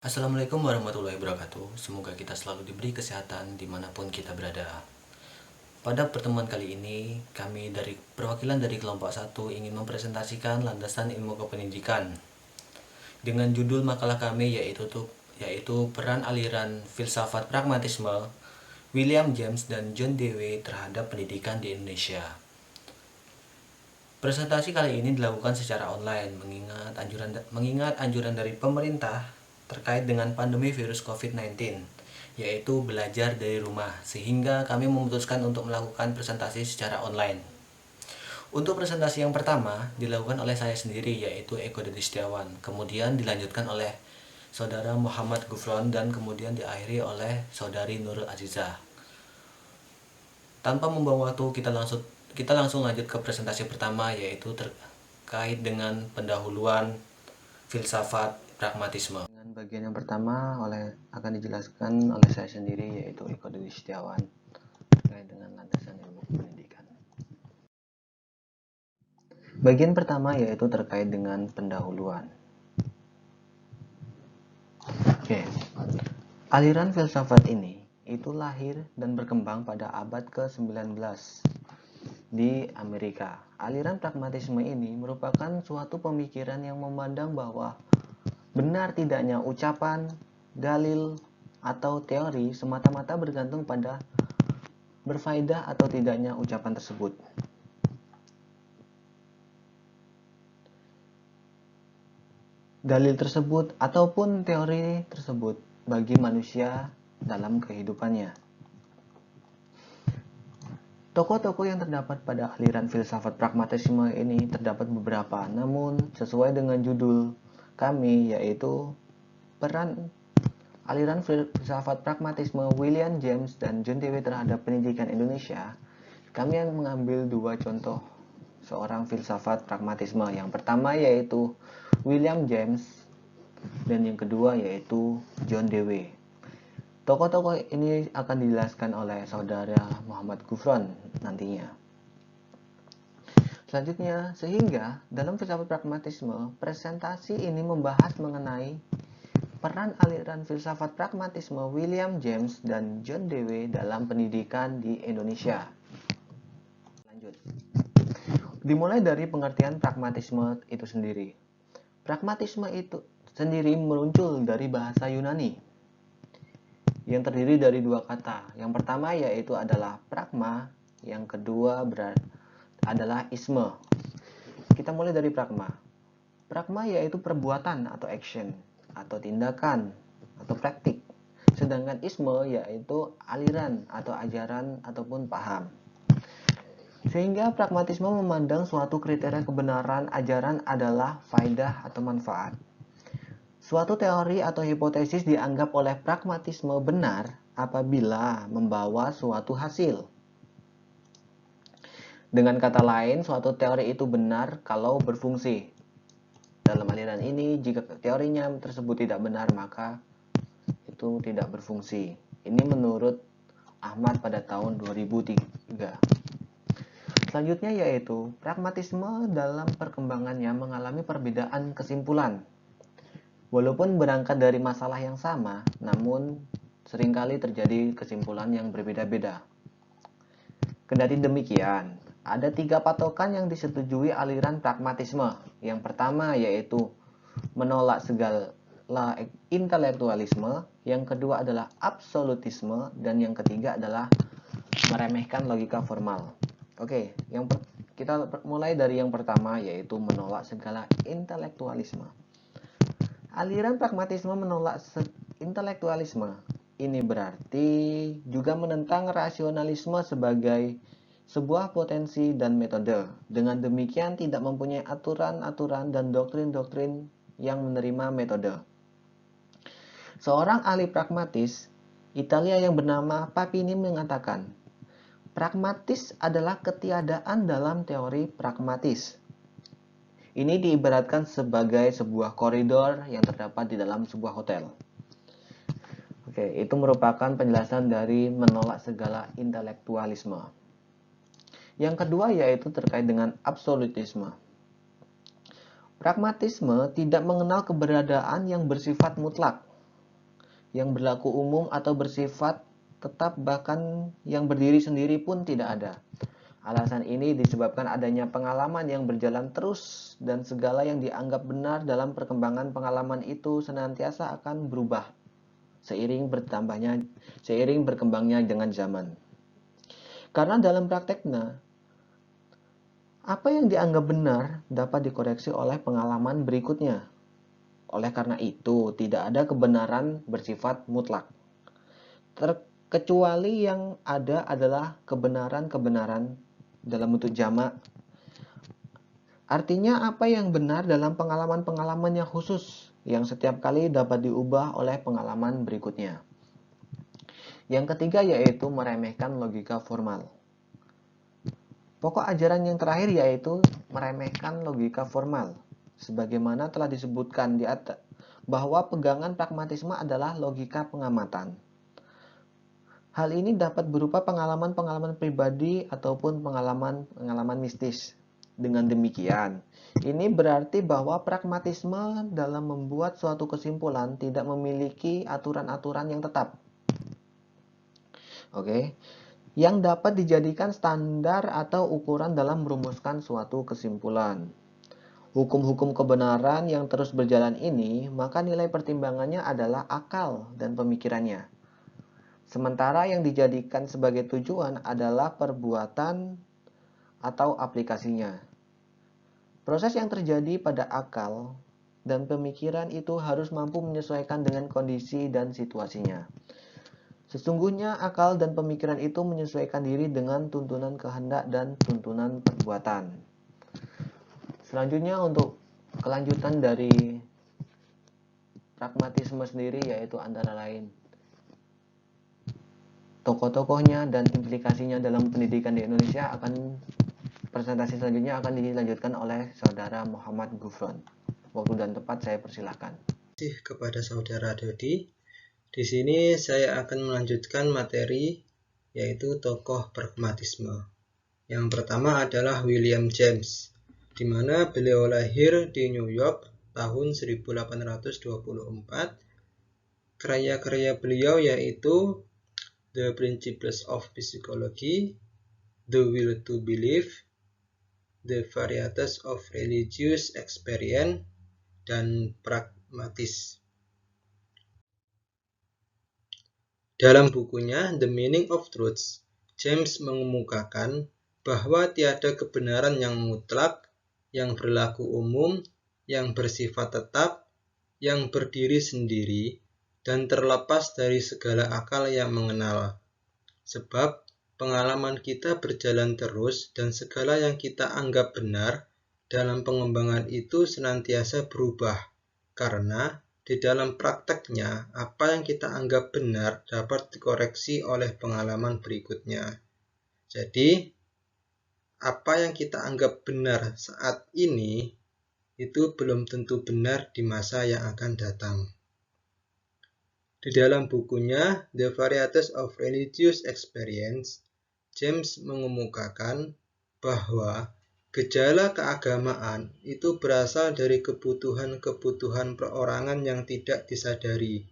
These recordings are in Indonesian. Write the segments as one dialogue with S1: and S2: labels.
S1: Assalamualaikum warahmatullahi wabarakatuh. Semoga kita selalu diberi kesehatan dimanapun kita berada. Pada pertemuan kali ini, kami dari perwakilan dari kelompok 1 ingin mempresentasikan landasan ilmu kependidikan. Dengan judul makalah kami yaitu peran aliran filsafat pragmatisme William James dan John Dewey terhadap pendidikan di Indonesia. Presentasi kali ini dilakukan secara online mengingat anjuran dari pemerintah terkait dengan pandemi virus COVID-19, yaitu belajar dari rumah, sehingga kami memutuskan untuk melakukan presentasi secara online. Untuk presentasi yang pertama dilakukan oleh saya sendiri, yaitu Eko Dedi Setiawan, kemudian dilanjutkan oleh Saudara Muhammad Gufron, dan kemudian diakhiri oleh Saudari Nurul Azizah. Tanpa membuang waktu, kita langsung lanjut ke presentasi pertama, yaitu terkait dengan pendahuluan filsafat pragmatisme. Dengan bagian yang pertama akan dijelaskan oleh saya sendiri, yaitu Eko Dedi Setiawan, terkait dengan landasan ilmu pendidikan. Bagian pertama yaitu terkait dengan pendahuluan. Oke. Aliran filsafat ini itu lahir dan berkembang pada abad ke-19 di Amerika. Aliran pragmatisme ini merupakan suatu pemikiran yang memandang bahwa benar tidaknya ucapan, dalil, atau teori semata-mata bergantung pada berfaedah atau tidaknya ucapan tersebut. Dalil tersebut ataupun teori tersebut bagi manusia dalam kehidupannya. Tokoh-tokoh yang terdapat pada aliran filsafat pragmatisme ini terdapat beberapa, namun sesuai dengan judul kami yaitu peran aliran filsafat pragmatisme William James dan John Dewey terhadap pendidikan Indonesia, kami yang mengambil dua contoh seorang filsafat pragmatisme. Yang pertama yaitu William James dan yang kedua yaitu John Dewey. Tokoh-tokoh ini akan dijelaskan oleh Saudara Muhammad Gufron nantinya. Selanjutnya, sehingga dalam filsafat pragmatisme, presentasi ini membahas mengenai peran aliran filsafat pragmatisme William James dan John Dewey dalam pendidikan di Indonesia. Lanjut. Dimulai dari pengertian pragmatisme itu sendiri. Pragmatisme itu sendiri muncul dari bahasa Yunani yang terdiri dari dua kata. Yang pertama yaitu adalah pragma, yang kedua adalah isme. Kita mulai dari pragma. Pragma yaitu perbuatan atau action, atau tindakan, atau praktik. Sedangkan isme yaitu aliran atau ajaran ataupun paham. Sehingga pragmatisme memandang suatu kriteria kebenaran ajaran adalah faedah atau manfaat. Suatu teori atau hipotesis dianggap oleh pragmatisme benar apabila membawa suatu hasil. Dengan kata lain, suatu teori itu benar kalau berfungsi. Dalam aliran ini, jika teorinya tersebut tidak benar, maka itu tidak berfungsi. Ini menurut Ahmad pada tahun 2003. Selanjutnya yaitu, pragmatisme dalam perkembangannya mengalami perbedaan kesimpulan. Walaupun berangkat dari masalah yang sama, namun seringkali terjadi kesimpulan yang berbeda-beda. Kendati demikian, ada 3 patokan yang disetujui aliran pragmatisme. Yang pertama yaitu menolak segala intelektualisme, yang kedua adalah absolutisme, dan yang ketiga adalah meremehkan logika formal. Oke, kita mulai dari yang pertama yaitu menolak segala intelektualisme. Aliran pragmatisme menolak intelektualisme. Ini berarti juga menentang rasionalisme sebagai sebuah potensi dan metode. Dengan demikian tidak mempunyai aturan-aturan dan doktrin-doktrin yang menerima metode. Seorang ahli pragmatis Italia yang bernama Papini mengatakan, pragmatis adalah ketiadaan dalam teori pragmatis. Ini diibaratkan sebagai sebuah koridor yang terdapat di dalam sebuah hotel. Oke, itu merupakan penjelasan dari menolak segala intelektualisme. Yang kedua yaitu terkait dengan absolutisme. Pragmatisme tidak mengenal keberadaan yang bersifat mutlak. yang berlaku umum atau bersifat tetap, bahkan yang berdiri sendiri pun tidak ada. Alasan ini disebabkan adanya pengalaman yang berjalan terus dan segala yang dianggap benar dalam perkembangan pengalaman itu senantiasa akan berubah seiring berkembangnya dengan zaman. Karena dalam prakteknya, apa yang dianggap benar dapat dikoreksi oleh pengalaman berikutnya. Oleh karena itu, tidak ada kebenaran bersifat mutlak. Kecuali yang ada adalah kebenaran-kebenaran dalam bentuk jamak. Artinya apa yang benar dalam pengalaman-pengalaman yang khusus, yang setiap kali dapat diubah oleh pengalaman berikutnya. Yang ketiga yaitu meremehkan logika formal. Pokok ajaran yang terakhir yaitu meremehkan logika formal. Sebagaimana telah disebutkan di atas, bahwa pegangan pragmatisme adalah logika pengamatan. Hal ini dapat berupa pengalaman-pengalaman pribadi ataupun pengalaman mistis. Dengan demikian, ini berarti bahwa pragmatisme dalam membuat suatu kesimpulan tidak memiliki aturan-aturan yang tetap. Yang dapat dijadikan standar atau ukuran dalam merumuskan suatu kesimpulan. Hukum-hukum kebenaran yang terus berjalan ini, maka nilai pertimbangannya adalah akal dan pemikirannya. Sementara yang dijadikan sebagai tujuan adalah perbuatan atau aplikasinya. Proses yang terjadi pada akal dan pemikiran itu harus mampu menyesuaikan dengan kondisi dan situasinya. Sesungguhnya akal dan pemikiran itu menyesuaikan diri dengan tuntunan kehendak dan tuntunan perbuatan. Selanjutnya untuk kelanjutan dari pragmatisme sendiri yaitu antara lain tokoh-tokohnya dan implikasinya dalam pendidikan di Indonesia. Presentasi selanjutnya akan dilanjutkan oleh Saudara Muhammad Gufron. Waktu dan tempat saya persilahkan.
S2: Terima kasih kepada Saudara Dodi. Di sini saya akan melanjutkan materi yaitu tokoh pragmatisme. Yang pertama adalah William James, di mana beliau lahir di New York tahun 1824. Karya-karya beliau yaitu The Principles of Psychology, The Will to Believe, The Varieties of Religious Experience, dan Pragmatis. Dalam bukunya The Meaning of Truth, James mengemukakan bahwa tiada kebenaran yang mutlak, yang berlaku umum, yang bersifat tetap, yang berdiri sendiri, dan terlepas dari segala akal yang mengenal. Sebab pengalaman kita berjalan terus dan segala yang kita anggap benar dalam pengembangan itu senantiasa berubah, karena di dalam prakteknya apa yang kita anggap benar dapat dikoreksi oleh pengalaman berikutnya. Jadi, apa yang kita anggap benar saat ini itu belum tentu benar di masa yang akan datang. Di dalam bukunya The Varieties of Religious Experience, James mengemukakan bahwa gejala keagamaan itu berasal dari kebutuhan-kebutuhan perorangan yang tidak disadari,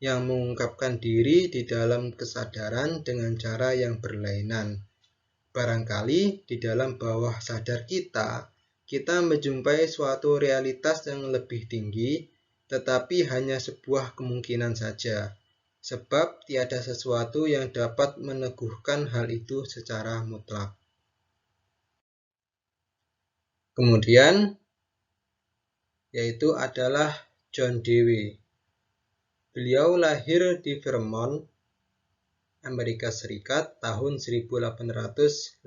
S2: yang mengungkapkan diri di dalam kesadaran dengan cara yang berlainan. Barangkali di dalam bawah sadar kita menjumpai suatu realitas yang lebih tinggi, tetapi hanya sebuah kemungkinan saja, sebab tiada sesuatu yang dapat meneguhkan hal itu secara mutlak. Kemudian, yaitu adalah John Dewey. Beliau lahir di Vermont, Amerika Serikat tahun 1859.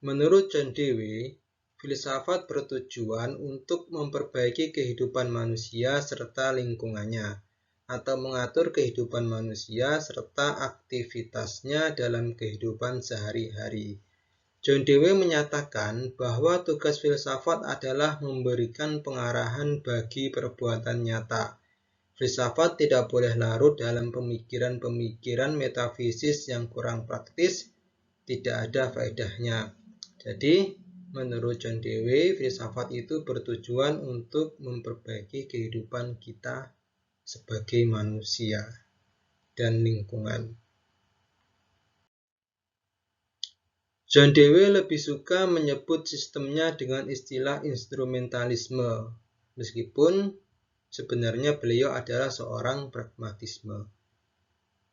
S2: Menurut John Dewey, filsafat bertujuan untuk memperbaiki kehidupan manusia serta lingkungannya, atau mengatur kehidupan manusia serta aktivitasnya dalam kehidupan sehari-hari. John Dewey menyatakan bahwa tugas filsafat adalah memberikan pengarahan bagi perbuatan nyata. Filsafat tidak boleh larut dalam pemikiran-pemikiran metafisis yang kurang praktis, tidak ada faedahnya. Jadi, menurut John Dewey, filsafat itu bertujuan untuk memperbaiki kehidupan kita sebagai manusia dan lingkungan. John Dewey lebih suka menyebut sistemnya dengan istilah instrumentalisme, meskipun sebenarnya beliau adalah seorang pragmatisme.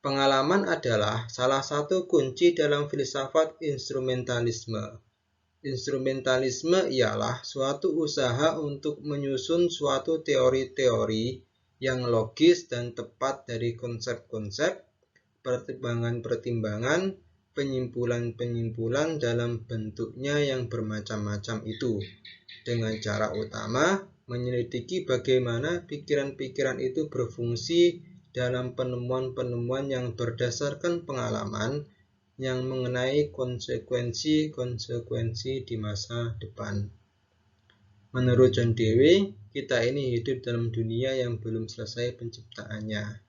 S2: Pengalaman adalah salah satu kunci dalam filsafat instrumentalisme. Instrumentalisme ialah suatu usaha untuk menyusun suatu teori-teori yang logis dan tepat dari konsep-konsep, pertimbangan-pertimbangan, penyimpulan-penyimpulan dalam bentuknya yang bermacam-macam itu, dengan cara utama menyelidiki bagaimana pikiran-pikiran itu berfungsi dalam penemuan-penemuan yang berdasarkan pengalaman yang mengenai konsekuensi-konsekuensi di masa depan. Menurut John Dewey, kita ini hidup dalam dunia yang belum selesai penciptaannya.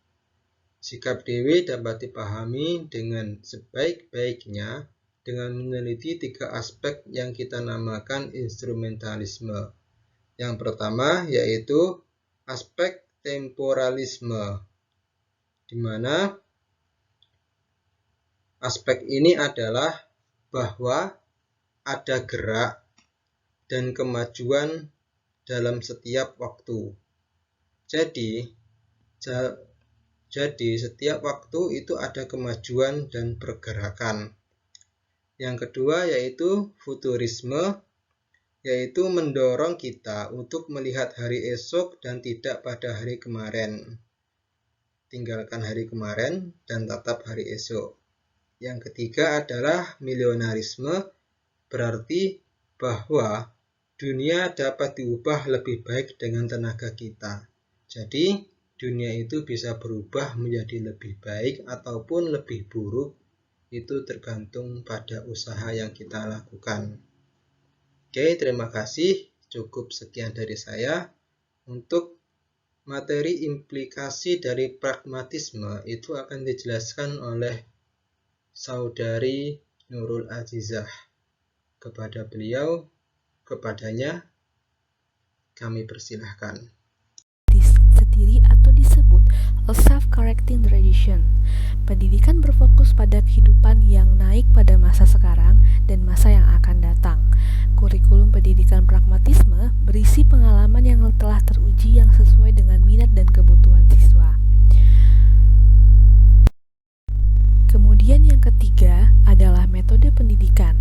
S2: Sikap Dewey dapat dipahami dengan sebaik-baiknya dengan meneliti 3 aspek yang kita namakan instrumentalisme. Yang pertama yaitu aspek temporalisme, di mana aspek ini adalah bahwa ada gerak dan kemajuan dalam setiap waktu. Jadi setiap waktu itu ada kemajuan dan pergerakan. Yang kedua yaitu futurisme, yaitu mendorong kita untuk melihat hari esok dan tidak pada hari kemarin. Tinggalkan hari kemarin dan tatap hari esok. Yang ketiga adalah milionarisme, berarti bahwa dunia dapat diubah lebih baik dengan tenaga kita. Jadi, dunia itu bisa berubah menjadi lebih baik ataupun lebih buruk, itu tergantung pada usaha yang kita lakukan. Oke, terima kasih. Cukup sekian dari saya. Untuk materi implikasi dari pragmatisme itu akan dijelaskan oleh Saudari Nurul Azizah. Kepadanya kami persilahkan.
S3: Sendiri atau disebut a self-correcting tradition. Pendidikan berfokus pada kehidupan yang naik pada masa sekarang dan masa yang akan datang. Kurikulum pendidikan pragmatisme berisi pengalaman yang telah teruji yang sesuai dengan minat dan kebutuhan siswa. Kemudian yang ketiga adalah metode pendidikan.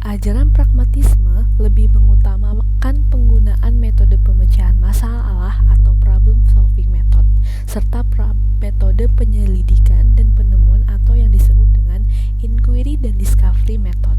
S3: Ajaran pragmatisme lebih mengutamakan penggunaan metode pemecahan masalah atau problem solving method, serta metode penyelidikan dan penemuan atau yang disebut dengan inquiry dan discovery method.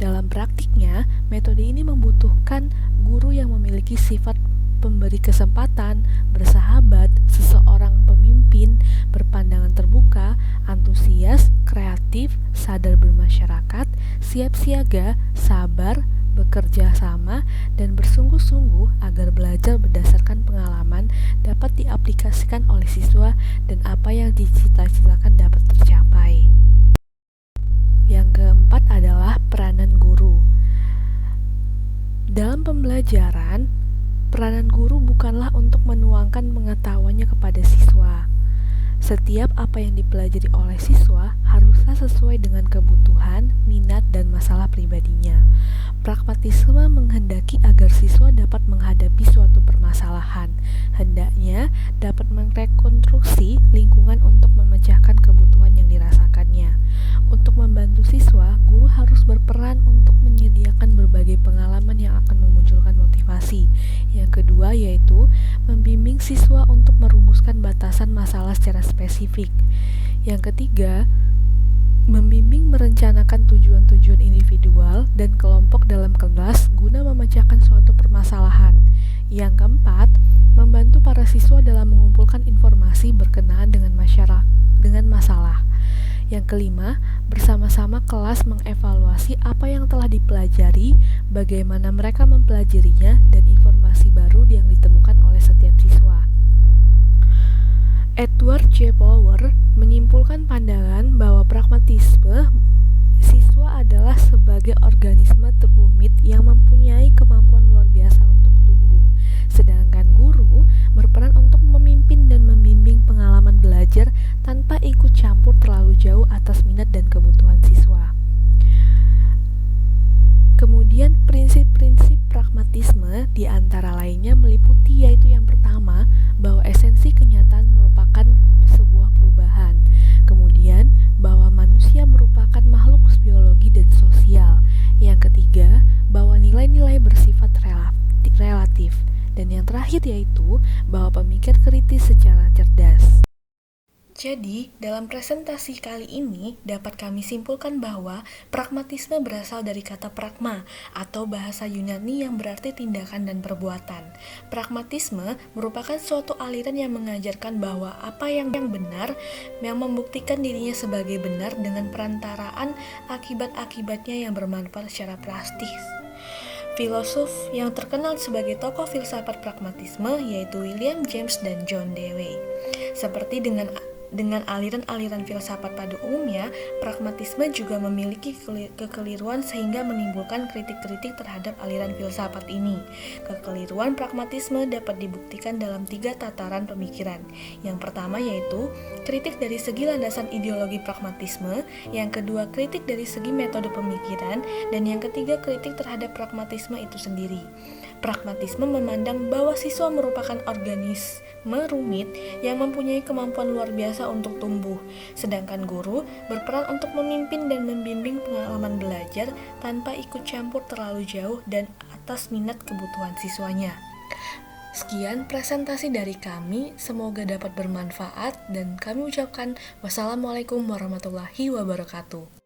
S3: Dalam praktiknya, metode ini membutuhkan guru yang memiliki sifat pemberi kesempatan, bersahabat, seseorang pemimpin, berpandangan terbuka, antusias, kreatif, sadar bermasyarakat, siap siaga, sabar, bekerja sama, dan bersungguh-sungguh agar belajar berdasarkan pengalaman dapat diaplikasikan oleh siswa dan apa yang dicita-citakan dapat tercapai. Yang keempat adalah peranan guru. Dalam pembelajaran, peranan guru bukanlah untuk menuangkan pengetahuannya kepada siswa. Setiap apa yang dipelajari oleh siswa haruslah sesuai dengan kebutuhan, minat, dan masalah pribadinya. Pragmatisme menghendaki agar siswa dapat menghadapi suatu permasalahan, hendaknya dapat merekonstruksi lingkungan untuk memecahkan kebutuhan yang dirasakannya. Untuk membantu siswa, guru harus berperan untuk menyediakan berbagai pengalaman yang akan memunculkan motivasi. Yang kedua yaitu membimbing siswa untuk merumuskan batasan masalah secara spesifik. Yang ketiga, membimbing merencanakan tujuan-tujuan individual dan kelompok dalam kelas guna memecahkan suatu permasalahan. Yang keempat, membantu para siswa dalam mengumpulkan informasi berkenaan dengan masalah. Yang kelima, bersama-sama kelas mengevaluasi apa yang telah dipelajari, bagaimana mereka mempelajarinya, dan informasi baru yang ditemukan oleh setiap siswa. Edward J. Power menyimpulkan pandangan bahwa pragmatisme siswa adalah sebagai organisme terumit yang mempunyai kemampuan luar biasa untuk tumbuh, sedangkan guru berperan untuk memimpin dan membimbing meneliti secara cerdas. Jadi, dalam presentasi kali ini dapat kami simpulkan bahwa pragmatisme berasal dari kata pragma atau bahasa Yunani yang berarti tindakan dan perbuatan. Pragmatisme merupakan suatu aliran yang mengajarkan bahwa apa yang benar, yang membuktikan dirinya sebagai benar dengan perantaraan akibat-akibatnya yang bermanfaat secara praktis. Filosof yang terkenal sebagai tokoh filsafat pragmatisme yaitu William James dan John Dewey. Seperti dengan aliran-aliran filsafat pada umumnya, pragmatisme juga memiliki kekeliruan sehingga menimbulkan kritik-kritik terhadap aliran filsafat ini. Kekeliruan pragmatisme dapat dibuktikan dalam 3 tataran pemikiran. Yang pertama yaitu kritik dari segi landasan ideologi pragmatisme, yang kedua kritik dari segi metode pemikiran, dan yang ketiga kritik terhadap pragmatisme itu sendiri. Pragmatisme memandang bahwa siswa merupakan organisme rumit yang mempunyai kemampuan luar biasa untuk tumbuh, sedangkan guru berperan untuk memimpin dan membimbing pengalaman belajar tanpa ikut campur terlalu jauh dan atas minat kebutuhan siswanya. Sekian presentasi dari kami, semoga dapat bermanfaat dan kami ucapkan wassalamualaikum warahmatullahi wabarakatuh.